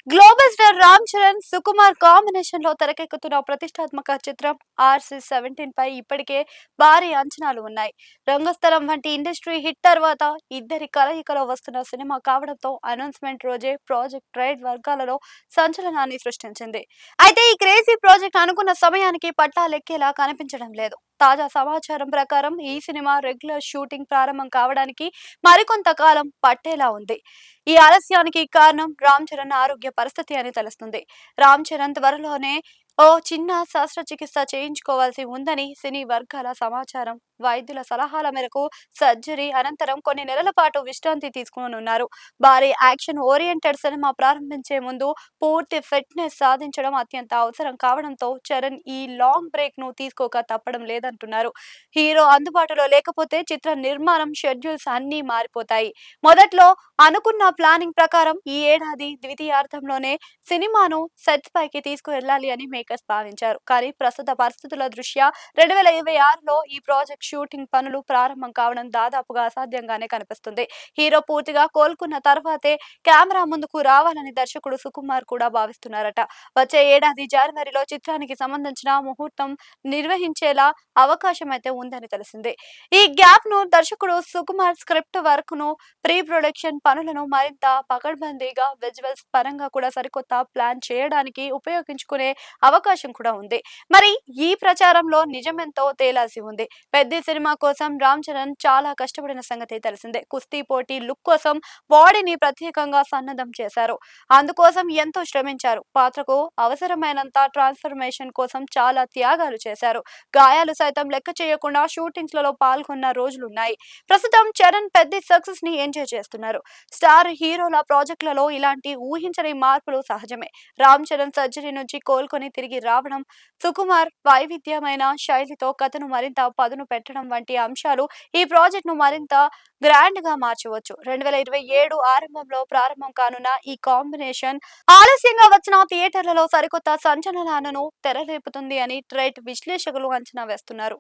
Global star Ram Charan, Sukumar combination లో తెరకెక్కుతున్న ప్రతిష్టాత్మక చిత్రం RC-17 పై ఇప్పటికే భారీ అంచనాలు ఉన్నాయి. రంగస్థలం వంటి ఇండస్ట్రీ హిట్ తర్వాత ఇద్దరి కలయికలో వస్తున్న సినిమా కావడంతో అనౌన్స్మెంట్ రోజే ప్రాజెక్ట్ ట్రేడ్ వర్గాలలో సంచలనాన్ని సృష్టించింది. అయితే ఈ క్రేజీ ప్రాజెక్ట్ అనుకున్న సమయానికి పట్టాలెక్కేలా కనిపించడం లేదు. తాజా సమాచారం ప్రకారం ఈ సినిమా రెగ్యులర్ షూటింగ్ ప్రారంభం కావడానికి మరికొంత కాలం పట్టేలా ఉంది. ఈ ఆలస్యానికి కారణం రామ్ చరణ్ ఆరోగ్య పరిస్థితి అని తెలుస్తుంది. రామ్ చరణ్ త్వరలోనే ఓ చిన్న శస్త్రచికిత్స చేయించుకోవాల్సి ఉందని సినీ వర్గాల సమాచారం. వైద్యుల సలహాల మేరకు సర్జరీ అనంతరం కొన్ని నెలల పాటు విశ్రాంతి తీసుకోనున్నారు. భారీ యాక్షన్ ఓరియంటెడ్ సినిమా ప్రారంభించే ముందు పూర్తి ఫిట్నెస్ సాధించడం అత్యంత అవసరం కావడంతో చరణ్ ఈ లాంగ్ బ్రేక్ ను తీసుకోక తప్పడం లేదంటున్నారు. హీరో అందుబాటులో లేకపోతే చిత్ర నిర్మాణం షెడ్యూల్స్ అన్నీ మారిపోతాయి. మొదట్లో అనుకున్న ప్లానింగ్ ప్రకారం ఈ ఏడాది ద్వితీయార్థంలోనే సినిమాను సెట్స్ పైకి తీసుకువెళ్లాలి అని మేకర్స్ భావించారు. కానీ ప్రస్తుత పరిస్థితుల దృష్ట్యా 2026లో ఈ ప్రాజెక్ట్ షూటింగ్ పనులు ప్రారంభం కావడం దాదాపుగా అసాధ్యంగానే కనిపిస్తుంది. హీరో పూర్తిగా కోలుకున్న తర్వాతే కెమెరా ముందుకు రావాలని దర్శకుడు సుకుమార్ కూడా భావిస్తున్నారట. వచ్చే ఏడాది జనవరిలో చిత్రానికి సంబంధించిన ముహూర్తం నిర్వహించేలా అవకాశం అయితే ఉందని తెలిసిందే. ఈ గ్యాప్ ను దర్శకుడు సుకుమార్ స్క్రిప్ట్ వర్క్ ను ప్రీ ప్రొడక్షన్ పనులను మరింత పకడ్బందీగా విజువల్స్ పరంగా కూడా సరికొత్త ప్లాన్ చేయడానికి ఉపయోగించుకునే అవకాశం కూడా ఉంది. మరి ఈ ప్రచారంలో నిజమెంతో తేలాల్సి ఉంది. పెద్ద సినిమా కోసం రామ్ చరణ్ చాలా కష్టపడిన సంగతి తెలిసిందే. కుస్తీ పోటీ లుక్ కోసం బాడీని ప్రత్యేకంగా సన్నద్ధం చేశారు. అందుకోసం ఎంతో శ్రమించారు. పాత్రకు అవసరమైనంత ట్రాన్స్ఫర్మేషన్ కోసం చాలా త్యాగాలు చేశారు. గాయాలు సైతం లెక్క చేయకుండా షూటింగ్స్ లలో పాల్గొన్న రోజులున్నాయి. ప్రస్తుతం చరణ్ పెద్ద సక్సెస్ ని ఎంజాయ్ చేస్తున్నారు. స్టార్ హీరోల ప్రాజెక్టులలో ఇలాంటి ఊహించని మార్పులు సహజమే. రామ్ చరణ్ సర్జరీ నుంచి కోలుకొని తిరిగి రావడం, సుకుమార్ వైవిధ్యమైన శైలితో కథను మరింత పదును పెట్టడం వంటి అంశాలు ఈ ప్రాజెక్ట్ ను మరింత గ్రాండ్ గా మార్చవచ్చు. 2027 ఆరంభంలో ప్రారంభం కానున్న ఈ కాంబినేషన్ ఆలస్యంగా వచ్చిన థియేటర్లలో సరికొత్త సంచలనాలను తెరలేపుతుంది అని ట్రేడ్ విశ్లేషకులు అంచనా వేస్తున్నారు.